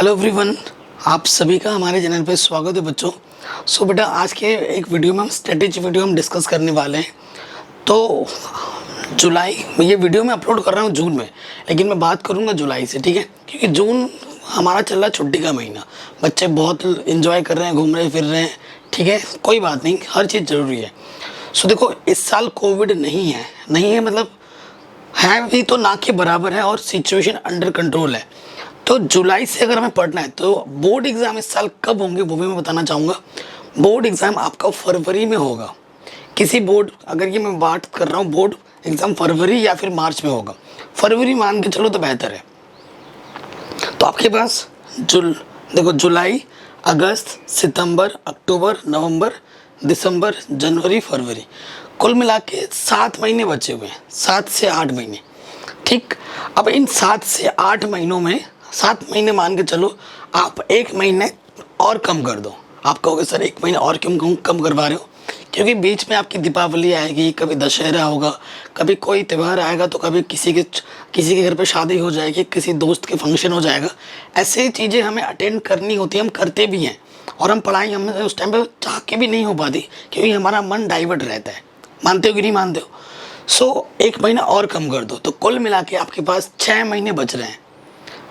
Hello everyone, आप सभी का हमारे चैनल पे स्वागत है बच्चों। बेटा आज के एक वीडियो में हम स्ट्रेटेजी वीडियो हम डिस्कस करने वाले हैं। तो जुलाई ये वीडियो मैं अपलोड कर रहा हूँ जून में, लेकिन मैं बात करूँगा जुलाई से, ठीक है? क्योंकि जून हमारा चल रहा है छुट्टी का महीना, बच्चे बहुत इंजॉय कर रहे हैं, घूम रहे फिर रहे हैं, ठीक है? कोई बात नहीं, हर चीज़ ज़रूरी है। देखो इस साल कोविड नहीं है मतलब है भी तो ना के बराबर है और सिचुएशन अंडर कंट्रोल है। तो जुलाई से अगर हमें पढ़ना है तो बोर्ड एग्ज़ाम इस साल कब होंगे वो भी मैं बताना चाहूँगा। बोर्ड एग्ज़ाम आपका फरवरी में होगा। किसी बोर्ड, अगर ये मैं बात कर रहा हूँ, बोर्ड एग्ज़ाम फरवरी या फिर मार्च में होगा। फरवरी मान के चलो तो बेहतर है। तो आपके पास देखो जुलाई, अगस्त, सितंबर, अक्टूबर, नवंबर, दिसंबर, जनवरी, फरवरी, कुल मिला के 7 महीने बचे हुए हैं, 7 से 8 महीने, ठीक। अब इन 7 से 8 महीनों में 7 महीने मान के चलो, आप 1 महीने और कम कर दो। आप कहोगे सर 1 महीने और क्यों कम करवा रहे हो? क्योंकि बीच में आपकी दीपावली आएगी, कभी दशहरा होगा, कभी कोई त्यौहार आएगा, तो कभी किसी के घर पे शादी हो जाएगी, किसी दोस्त के फंक्शन हो जाएगा। ऐसे चीज़ें हमें अटेंड करनी होती है, हम करते भी हैं। और हम पढ़ाई हमें उस टाइम पे चाह के भी नहीं हो पाती, क्योंकि हमारा मन डाइवर्ट रहता है। मानते हो कि नहीं मानते हो? 1 महीना और कम कर दो, तो कुल मिला के आपके पास 6 महीने बच रहे हैं।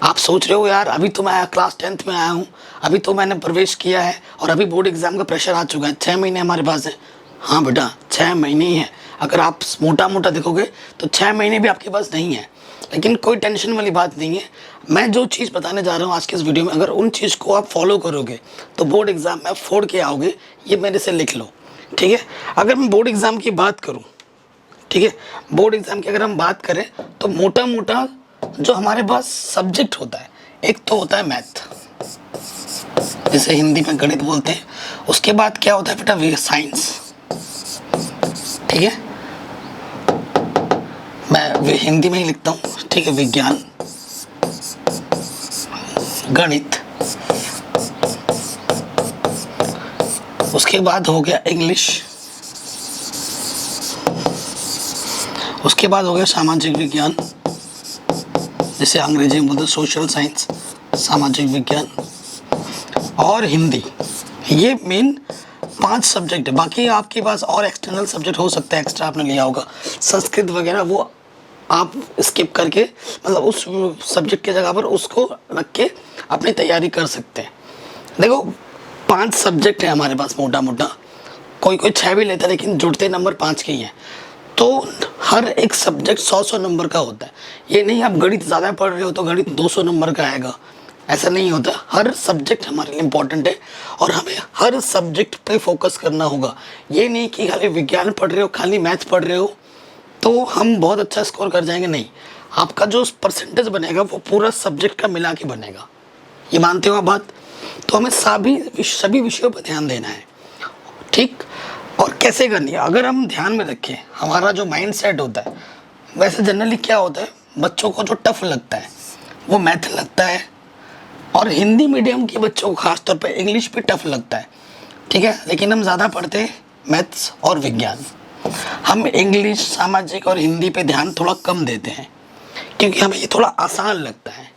आप सोच रहे हो यार अभी तो मैं क्लास 10th में आया हूँ, अभी तो मैंने प्रवेश किया है और अभी बोर्ड एग्ज़ाम का प्रेशर आ चुका है, 6 महीने हमारे पास है। हाँ बेटा, 6 महीने ही है। अगर आप मोटा देखोगे तो 6 महीने भी आपके पास नहीं है, लेकिन कोई टेंशन वाली बात नहीं है। मैं जो चीज़ बताने जा रहा हूँ आज के इस वीडियो में, अगर उन चीज़ को आप फॉलो करोगे तो बोर्ड एग्ज़ाम में फोड़ के आओगे, ये मेरे से लिख लो, ठीक है? अगर मैं बोर्ड एग्ज़ाम की बात करूँ, ठीक है, बोर्ड एग्ज़ाम की अगर हम बात करें तो मोटा जो हमारे पास सब्जेक्ट होता है, एक तो होता है मैथ, जिसे हिंदी में गणित बोलते हैं। उसके बाद क्या होता है बेटा? साइंस, ठीक है? मैं हिंदी में ही लिखता हूँ, ठीक है? विज्ञान, गणित, उसके बाद हो गया इंग्लिश, उसके बाद हो गया सामाजिक विज्ञान, जिसे अंग्रेजी में बोलते हैं सोशल साइंस, सामाजिक विज्ञान, और हिंदी। ये मेन 5 सब्जेक्ट है। बाकी आपके पास और एक्सटर्नल सब्जेक्ट हो सकता है, एक्स्ट्रा आपने लिया होगा, संस्कृत वगैरह, वो आप स्किप करके, मतलब उस सब्जेक्ट की जगह पर उसको रख के अपनी तैयारी कर सकते हैं। देखो 5 सब्जेक्ट है हमारे पास मोटा, कोई 6 भी लेता है, लेकिन जुड़ते नंबर 5 के ही हैं। तो हर एक सब्जेक्ट 100 नंबर का होता है। ये नहीं आप गणित ज़्यादा पढ़ रहे हो तो गणित 200 नंबर का आएगा, ऐसा नहीं होता। हर सब्जेक्ट हमारे लिए इम्पोर्टेंट है और हमें हर सब्जेक्ट पे फोकस करना होगा। ये नहीं कि खाली विज्ञान पढ़ रहे हो, खाली मैथ पढ़ रहे हो तो हम बहुत अच्छा स्कोर कर जाएंगे, नहीं। आपका जो परसेंटेज बनेगा वो पूरा सब्जेक्ट का मिला के बनेगा। ये मानते हो आप बात? तो हमें सभी विषयों पर ध्यान देना है, ठीक? और कैसे करनी है अगर हम ध्यान में रखें, हमारा जो माइंड सेट होता है, वैसे जनरली क्या होता है, बच्चों को जो टफ लगता है वो मैथ लगता है, और हिंदी मीडियम के बच्चों को खासतौर पर इंग्लिश भी टफ लगता है, ठीक है? लेकिन हम ज़्यादा पढ़ते हैं मैथ्स और विज्ञान। हम इंग्लिश, सामाजिक और हिंदी पे ध्यान थोड़ा कम देते हैं, क्योंकि हमें ये थोड़ा आसान लगता है।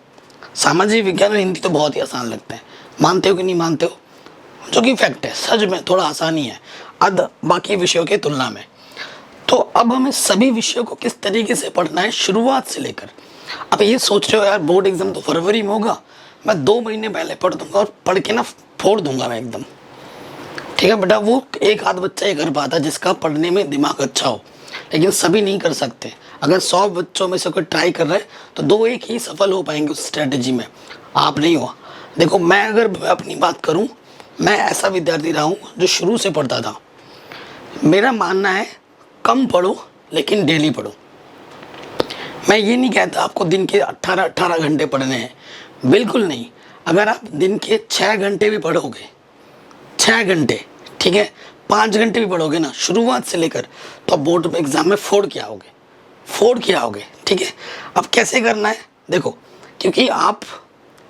सामाजिक विज्ञान और हिंदी तो बहुत ही आसान लगता है, मानते हो कि नहीं मानते हो? जो कि फैक्ट है, सच में थोड़ा आसान ही है बाकी विषयों की तुलना में। तो अब हमें सभी विषयों को किस तरीके से पढ़ना है शुरुआत से लेकर। अब ये सोच रहे हो यार बोर्ड एग्जाम तो फरवरी में होगा, मैं 2 महीने पहले पढ़ दूंगा और पढ़ के ना फोड़ दूंगा मैं एकदम, ठीक है बेटा? वो एक आध बच्चा ही कर पाता है जिसका पढ़ने में दिमाग अच्छा हो, लेकिन सभी नहीं कर सकते। अगर 100 बच्चों में से कोई ट्राई कर रहा है तो 2-1 ही सफल हो पाएंगे उस स्ट्रेटेजी में, आप नहीं हो। देखो मैं अगर अपनी बात करूँ, मैं ऐसा विद्यार्थी रहा हूँ जो शुरू से पढ़ता था। मेरा मानना है कम पढ़ो लेकिन डेली पढ़ो। मैं ये नहीं कहता आपको दिन के 18 घंटे पढ़ने हैं, बिल्कुल नहीं। अगर आप दिन के 6 घंटे भी पढ़ोगे, 6 घंटे, ठीक है, 5 घंटे भी पढ़ोगे ना शुरुआत से लेकर, तो आप बोर्ड एग्जाम में फोड़ के आओगे, ठीक है? अब कैसे करना है देखो, क्योंकि आप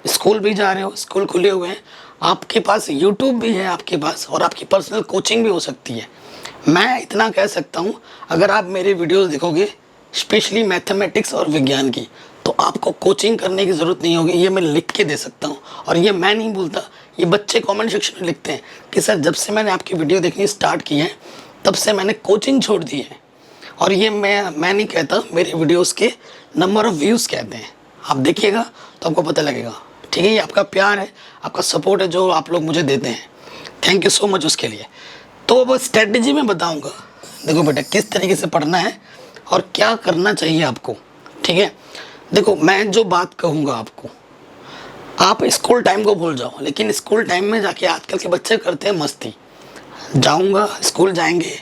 स्कूल भी जा रहे हो, स्कूल खुले हुए हैं, आपके पास यूट्यूब भी है आपके पास, और आपकी पर्सनल कोचिंग भी हो सकती है। मैं इतना कह सकता हूँ, अगर आप मेरे वीडियोस देखोगे स्पेशली मैथमेटिक्स और विज्ञान की, तो आपको कोचिंग करने की ज़रूरत नहीं होगी। ये मैं लिख के दे सकता हूँ, और ये मैं नहीं बोलता, ये बच्चे कमेंट सेक्शन में लिखते हैं कि सर जब से मैंने आपकी वीडियो देखनी स्टार्ट की है तब से मैंने कोचिंग छोड़ दी है। और ये मैं नहीं कहता, मेरे वीडियोस के नंबर ऑफ़ व्यूज़ कहते हैं। आप देखिएगा तो आपको पता लगेगा। ठीक है, ये आपका प्यार है, आपका सपोर्ट है जो आप लोग मुझे देते हैं। थैंक यू सो मच उसके लिए। तो वो स्ट्रेटजी में बताऊँगा, देखो बेटा किस तरीके से पढ़ना है और क्या करना चाहिए आपको। ठीक है, देखो मैं जो बात कहूँगा आपको, आप स्कूल टाइम को भूल जाओ, लेकिन स्कूल टाइम में जाके आजकल के बच्चे करते हैं मस्ती। जाऊँगा, स्कूल जाएंगे,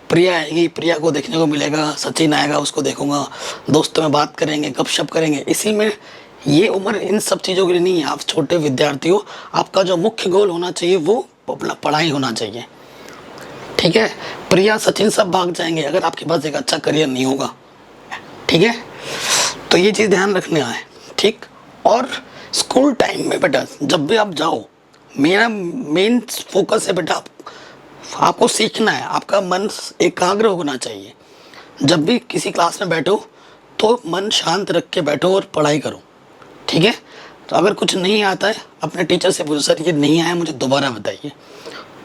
प्रिया आएगी, प्रिया को देखने को मिलेगा, सचिन आएगा उसको देखूंगा, दोस्तों में बात करेंगे, गपशप करेंगे। इसी में ये उम्र इन सब चीज़ों के लिए नहीं है। आप छोटे विद्यार्थी हो, आपका जो मुख्य गोल होना चाहिए वो अपना पढ़ाई होना चाहिए। ठीक है, प्रिया सचिन सब भाग जाएंगे अगर आपके पास एक अच्छा करियर नहीं होगा। ठीक है, तो ये चीज़ ध्यान रखना है। ठीक, और स्कूल टाइम में बेटा जब भी आप जाओ, मेरा मेन फोकस है बेटा आपको सीखना है, आपका मन एकाग्र होना चाहिए। जब भी किसी क्लास में बैठो तो मन शांत रख के बैठो और पढ़ाई करो। ठीक है, तो अगर कुछ नहीं आता है अपने टीचर से पूछो, सर ये नहीं आया मुझे दोबारा बताइए।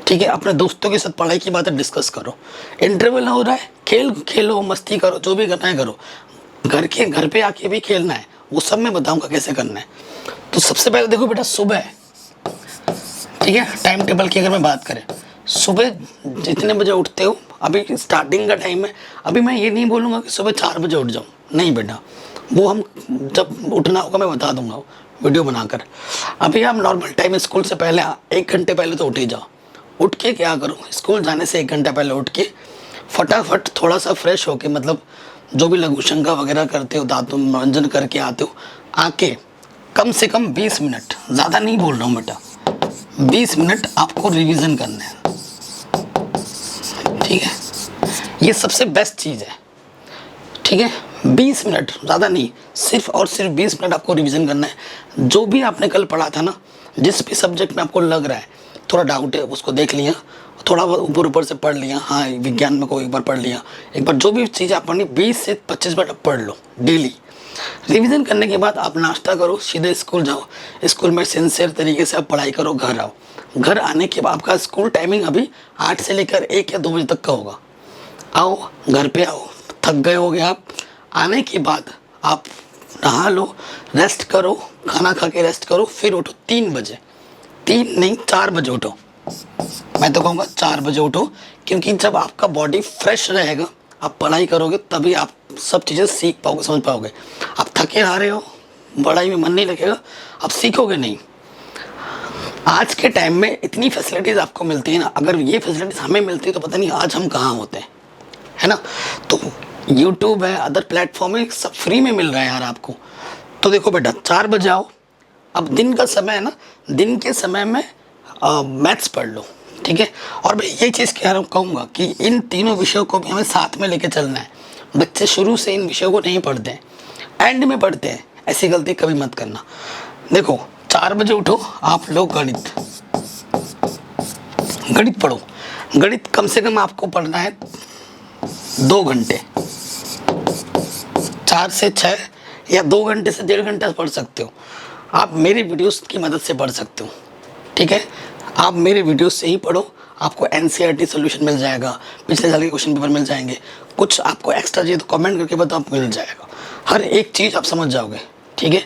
ठीक है, अपने दोस्तों के साथ पढ़ाई की बातें डिस्कस करो। इंटरवल हो रहा है, खेलो, मस्ती करो, जो भी करना है करो। घर पे आके भी खेलना है, वो सब मैं बताऊंगा कैसे करना है। तो सबसे पहले देखो बेटा सुबह, ठीक है, टाइम टेबल की अगर मैं बात करें, सुबह जितने बजे उठते हो, अभी स्टार्टिंग का टाइम है। अभी मैं ये नहीं बोलूँगा कि सुबह 4 बजे उठ जाओ, नहीं बेटा, वो हम जब उठना होगा मैं बता दूंगा वीडियो बनाकर। अभी आप नॉर्मल टाइम स्कूल से पहले 1 घंटे पहले तो उठ ही जाओ। उठ के क्या करो, स्कूल जाने से 1 घंटा पहले उठ के फटाफट थोड़ा सा फ्रेश होके, मतलब जो भी लघु शंका वगैरह करते हो, दांतों में मंजन करके आते हो, आके कम से कम 20 मिनट, ज़्यादा नहीं बोल रहा हूँ बेटा, 20 मिनट आपको रिवीजन करना है। ठीक है, ये सबसे बेस्ट चीज़ है। ठीक है, 20 मिनट, ज़्यादा नहीं, सिर्फ और सिर्फ 20 मिनट आपको रिवीजन करना है। जो भी आपने कल पढ़ा था ना, जिस भी सब्जेक्ट में आपको लग रहा है थोड़ा डाउट है, उसको देख लिया, थोड़ा ऊपर से पढ़ लिया। हाँ, विज्ञान में को एक बार पढ़ लिया, एक बार जो भी चीज़ आप पढ़नी 20 से 25 मिनट पढ़ लो डेली। रिवीजन करने के बाद आप नाश्ता करो, सीधे स्कूल जाओ। स्कूल में सिंसियर तरीके से आप पढ़ाई करो, घर आओ। घर आने के बाद आपका स्कूल टाइमिंग अभी 8 से लेकर 1 या 2 बजे तक का होगा। आओ, घर पे आओ, थक गए होगे आप। आने के बाद आप नहा लो, रेस्ट करो, खाना खा के रेस्ट करो, फिर उठो 3 बजे। 3 नहीं, 4 बजे उठो। मैं तो कहूँगा 4 बजे उठो, क्योंकि जब आपका बॉडी फ्रेश रहेगा, आप पढ़ाई करोगे, तभी आप सब चीज़ें सीख पाओगे, समझ पाओगे। आप थके आ रहे हो, पढ़ाई में मन नहीं लगेगा, आप सीखोगे नहीं। आज के टाइम में इतनी फैसिलिटीज़ आपको मिलती है ना, अगर ये फैसिलिटीज़ हमें मिलती है तो पता नहीं आज हम कहाँ होते हैं, है ना। तो यूट्यूब है, अदर प्लेटफॉर्म है, सब फ्री में मिल रहा है यार आपको। तो देखो बेटा 4 बजे आओ। अब दिन का समय है ना, दिन के समय में मैथ्स पढ़ लो। ठीक है, और मैं ये चीज़ कह रहा हूँ, कहूँगा कि इन तीनों विषयों को भी हमें साथ में लेके चलना है। बच्चे शुरू से इन विषयों को नहीं पढ़ते हैं, एंड में पढ़ते हैं। ऐसी गलती कभी मत करना। देखो 4 बजे उठो, आप लोग गणित पढ़ो। गणित कम से कम आपको पढ़ना है 2 घंटे, 4 से 6 या 2 घंटे से 1.5 घंटा पढ़ सकते हो। आप मेरे वीडियोस की मदद से पढ़ सकते हो। ठीक है, आप मेरे वीडियोस से ही पढ़ो, आपको एनसीईआरटी सॉल्यूशन मिल जाएगा, पिछले साल के क्वेश्चन पेपर मिल जाएंगे। कुछ आपको एक्स्ट्रा चाहिए तो कमेंट करके बताओ, आपको मिल जाएगा। हर एक चीज़ आप समझ जाओगे। ठीक है,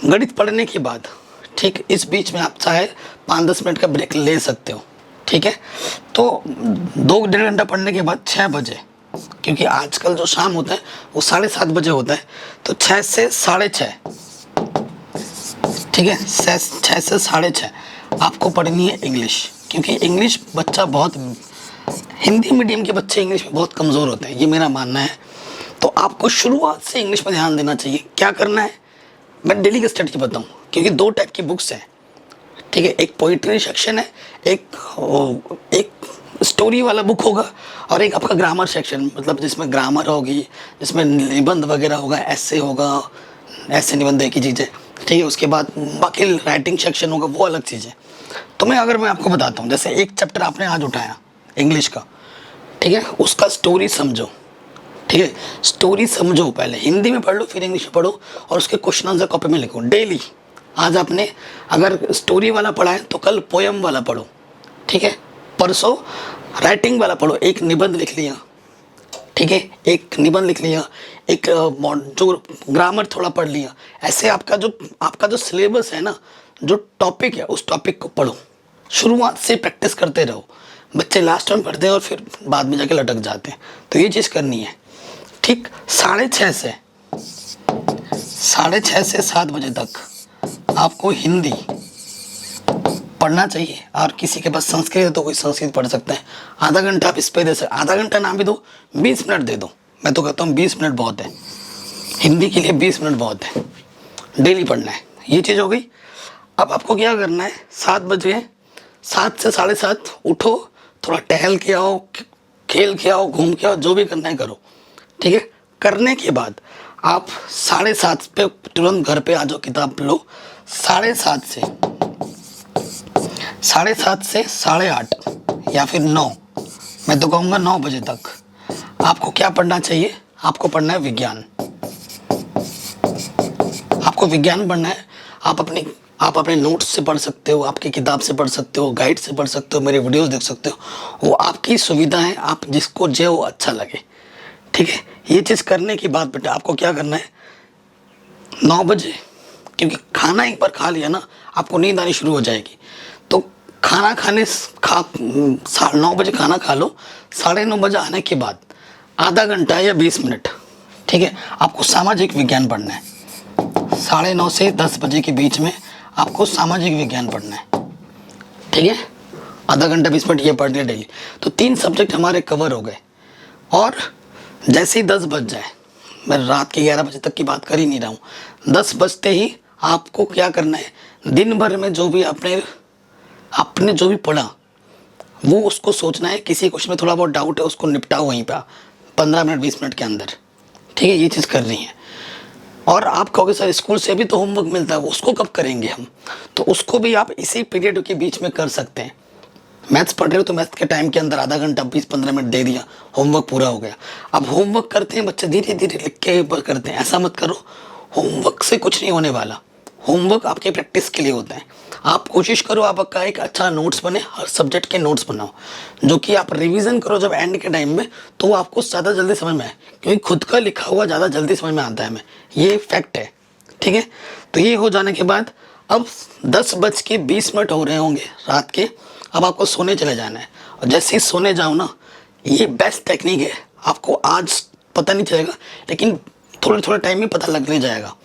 गणित पढ़ने के बाद, ठीक, इस बीच में आप चाहे 5-10 मिनट का ब्रेक ले सकते हो। ठीक है, तो 2-1.5 घंटा पढ़ने के बाद 6 बजे, क्योंकि आजकल जो शाम होता है वो 7:30 बजे होता है, तो 6 से 6:30, ठीक है, 6 से 6:30 आपको पढ़नी है इंग्लिश। क्योंकि इंग्लिश बच्चा बहुत, हिंदी मीडियम के बच्चे इंग्लिश में बहुत कमज़ोर होते हैं, ये मेरा मानना है। तो आपको शुरुआत से इंग्लिश पर ध्यान देना चाहिए। क्या करना है, मैं डेली की स्ट्रेटजी बताऊँ, क्योंकि 2 टाइप की बुक्स हैं। ठीक है, एक पोइट्री सेक्शन है, एक स्टोरी वाला बुक होगा, और एक आपका ग्रामर सेक्शन, मतलब जिसमें ग्रामर होगी, जिसमें निबंध वगैरह होगा, ऐसे होगा, ऐसे निबंध की चीज़ें। ठीक है, उसके बाद बाकी राइटिंग सेक्शन होगा, वो अलग चीज़ है। तो मैं आपको बताता हूँ, जैसे एक चैप्टर आपने आज उठाया इंग्लिश का, ठीक है, उसका स्टोरी समझो। ठीक है, स्टोरी समझो पहले, हिंदी में पढ़ लो फिर इंग्लिश में पढ़ो और उसके क्वेश्चन आंसर कॉपी में लिखो डेली। आज आपने अगर स्टोरी वाला पढ़ा है तो कल पोयम वाला पढ़ो, ठीक है, परसों राइटिंग वाला पढ़ो, एक निबंध लिख लिया, ठीक है, एक निबंध लिख लिया, एक जो ग्रामर थोड़ा पढ़ लिया। ऐसे आपका जो सिलेबस है ना, जो टॉपिक है उस टॉपिक को पढ़ो, शुरुआत से प्रैक्टिस करते रहो। बच्चे लास्ट में पढ़ते हैं और फिर बाद में जाके लटक जाते हैं, तो ये चीज़ करनी है। ठीक 6:30 से 7 बजे तक आपको हिंदी पढ़ना चाहिए। और किसी के पास संस्कृत है तो कोई संस्कृत पढ़ सकते हैं। आधा घंटा आप इस पे दे सकते, आधा घंटा ना भी दो, 20 मिनट दे दो। मैं तो कहता हूँ 20 मिनट बहुत है, हिंदी के लिए 20 मिनट बहुत है, डेली पढ़ना है। ये चीज़ हो गई। अब आपको क्या करना है, 7 बजे 7 से 7:30 उठो, थोड़ा टहल के आओ, खेल के आओ, घूम के आओ, जो भी करना है करो, ठीक है। करने के बाद आप 7:30 पे तुरंत घर पे आ जाओ, किताब लो। 7:30 से 8:30 या फिर 9, मैं तो कहूँगा 9 बजे तक आपको क्या पढ़ना चाहिए, आपको पढ़ना है विज्ञान। आपको विज्ञान पढ़ना है। आप अपने नोट्स से पढ़ सकते हो, आपकी किताब से पढ़ सकते हो, गाइड से पढ़ सकते हो, मेरे वीडियोस देख सकते हो, वो आपकी सुविधा है, आप जिसको जो अच्छा लगे, ठीक है। ये चीज़ करने के बाद बेटा आपको क्या करना है, 9 बजे, क्योंकि खाना एक बार खा लिया ना आपको नींद आनी शुरू हो जाएगी, तो खाना 9 बजे खाना खा लो। 9:30 बजे आने के बाद आधा घंटा या 20 मिनट, ठीक है, आपको सामाजिक विज्ञान पढ़ना है। 9:30 से 10 बजे के बीच में आपको सामाजिक विज्ञान पढ़ना है, ठीक है। आधा घंटा 20 मिनट ये पढ़ लिया डेली, तो 3 सब्जेक्ट हमारे कवर हो गए। और जैसे ही 10 बज जाए, मैं रात के 11 बजे तक की बात कर ही नहीं रहा हूँ, 10 बजते ही आपको क्या करना है, दिन भर में जो भी आपने जो भी पढ़ा वो उसको सोचना है। किसी क्वेश्चन में थोड़ा बहुत डाउट है उसको निपटाओ वहीं पर 15 मिनट 20 मिनट के अंदर, ठीक है। ये चीज़ करनी है। और आप कहोगे सर स्कूल से भी तो होमवर्क मिलता है, उसको कब करेंगे हम, तो उसको भी आप इसी पीरियड के बीच में कर सकते हैं। मैथ्स पढ़ रहे हो तो मैथ्स के टाइम के अंदर आधा घंटा 20-15 मिनट दे दिया, होमवर्क पूरा हो गया। अब होमवर्क करते हैं बच्चे, धीरे धीरे लिख के करते हैं, ऐसा मत करो। होमवर्क से कुछ नहीं होने वाला, होमवर्क आपके प्रैक्टिस के लिए होता है। आप कोशिश करो आपका एक अच्छा नोट्स बने, हर सब्जेक्ट के नोट्स बनाओ, जो कि आप रिवीजन करो जब एंड के टाइम में, तो वो आपको ज़्यादा जल्दी समझ में आए, क्योंकि खुद का लिखा हुआ ज़्यादा जल्दी समझ में आता है हमें, ये फैक्ट है, ठीक है। तो ये हो जाने के बाद अब 10:20 हो रहे होंगे रात के, अब आपको सोने चले जाना है। और जैसे ही सोने जाओ ना, ये बेस्ट टेक्निक है, आपको आज पता नहीं चलेगा लेकिन थोड़े थोड़े टाइम में पता लगने जाएगा।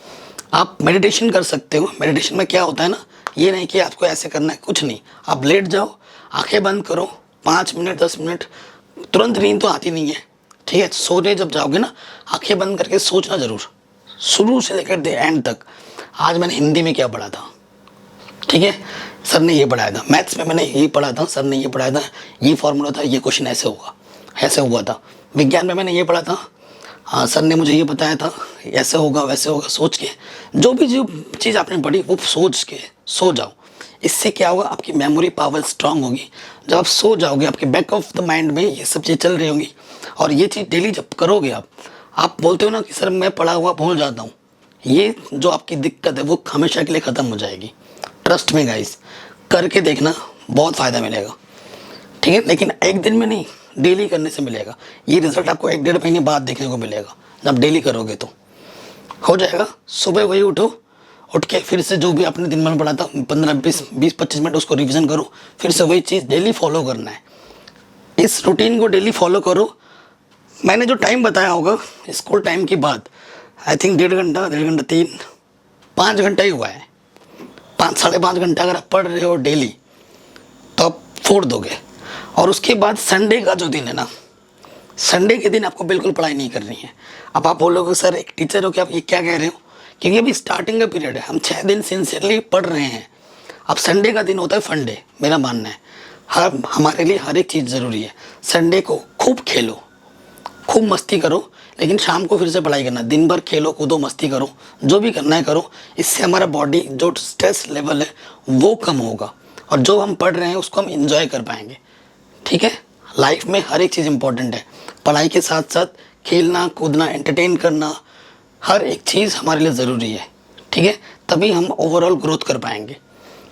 आप मेडिटेशन कर सकते हो। मेडिटेशन में क्या होता है ना, ये नहीं कि आपको ऐसे करना है, कुछ नहीं, आप लेट जाओ, आंखें बंद करो, 5 मिनट 10 मिनट, तुरंत नींद तो आती नहीं है, ठीक है। सोने जब जाओगे ना, आंखें बंद करके सोचना ज़रूर, शुरू से लेकर एंड तक। आज मैंने हिंदी में क्या पढ़ा था, ठीक है, सर ने ये पढ़ाया था। मैथ्स में मैंने ये पढ़ा था, सर ने ये पढ़ाया था, ये फॉर्मूला था, ये क्वेश्चन ऐसे होगा, ऐसे हुआ था। विज्ञान में मैंने ये पढ़ा था, हाँ सर ने मुझे ये बताया था, ऐसे होगा वैसे होगा। सोच के जो चीज़ आपने पढ़ी वो सोच के सो जाओ। इससे क्या होगा, आपकी मेमोरी पावर स्ट्रांग होगी। जब आप सो जाओगे, आपके बैक ऑफ द माइंड में ये सब चीज़ चल रही होंगी, और ये चीज़ डेली जब करोगे आप बोलते हो ना कि सर मैं पढ़ा हुआ भूल जाता हूँ, ये जो आपकी दिक्कत है वो हमेशा के लिए ख़त्म हो जाएगी। ट्रस्ट में गाइस, करके देखना, बहुत फ़ायदा मिलेगा, ठीक है। लेकिन एक दिन में नहीं, डेली करने से मिलेगा। ये रिजल्ट आपको 1-1.5 महीने बाद देखने को मिलेगा, जब डेली करोगे तो हो जाएगा। सुबह वही उठो, उठ के फिर से जो भी आपने दिन भर पढ़ा था 15-20-25 मिनट उसको रिवीजन करो, फिर से वही चीज़ डेली फॉलो करना है। इस रूटीन को डेली फॉलो करो। मैंने जो टाइम बताया होगा स्कूल टाइम के बाद, आई थिंक 1.5 घंटा 5 घंटा ही हुआ है। 5-5.5 घंटा अगर आप पढ़ रहे हो डेली तो आप छोड़ दोगे। और उसके बाद संडे का जो दिन है ना, संडे के दिन आपको बिल्कुल पढ़ाई नहीं करनी है। अब आप बोलोगे सर एक टीचर हो कि आप ये क्या कह रहे हो, क्योंकि अभी स्टार्टिंग का पीरियड है, हम 6 दिन सिंसियरली पढ़ रहे हैं। अब संडे का दिन होता है फन डे, मेरा मानना है हमारे लिए हर एक चीज़ ज़रूरी है। संडे को खूब खेलो, खूब मस्ती करो, लेकिन शाम को फिर से पढ़ाई करना। दिन भर खेलो कूदो मस्ती करो, जो भी करना है करो। इससे हमारा बॉडी जो स्ट्रेस लेवल है वो कम होगा, और जो हम पढ़ रहे हैं उसको हम इंजॉय कर पाएंगे, ठीक है। लाइफ में हर एक चीज़ इंपॉर्टेंट है, पढ़ाई के साथ साथ खेलना कूदना, एंटरटेन करना, हर एक चीज़ हमारे लिए ज़रूरी है, ठीक है। तभी हम ओवरऑल ग्रोथ कर पाएंगे,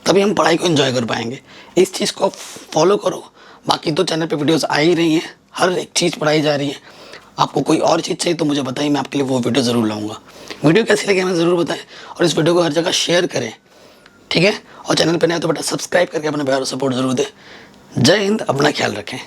तभी हम पढ़ाई को एंजॉय कर पाएंगे। इस चीज़ को फॉलो करो। बाकी तो चैनल पे वीडियोस आ ही रही हैं, हर एक चीज़ पढ़ाई जा रही है। आपको कोई और चीज़ चाहिए तो मुझे बताइए, मैं आपके लिए वो वीडियो ज़रूर लाऊंगा। वीडियो कैसी लगी हमें ज़रूर बताएं और इस वीडियो को हर जगह शेयर करें, ठीक है। और चैनल पर नए तो बेटा सब्सक्राइब करके अपने प्यार और सपोर्ट ज़रूर दें। जय हिंद, अपना ख्याल रखें।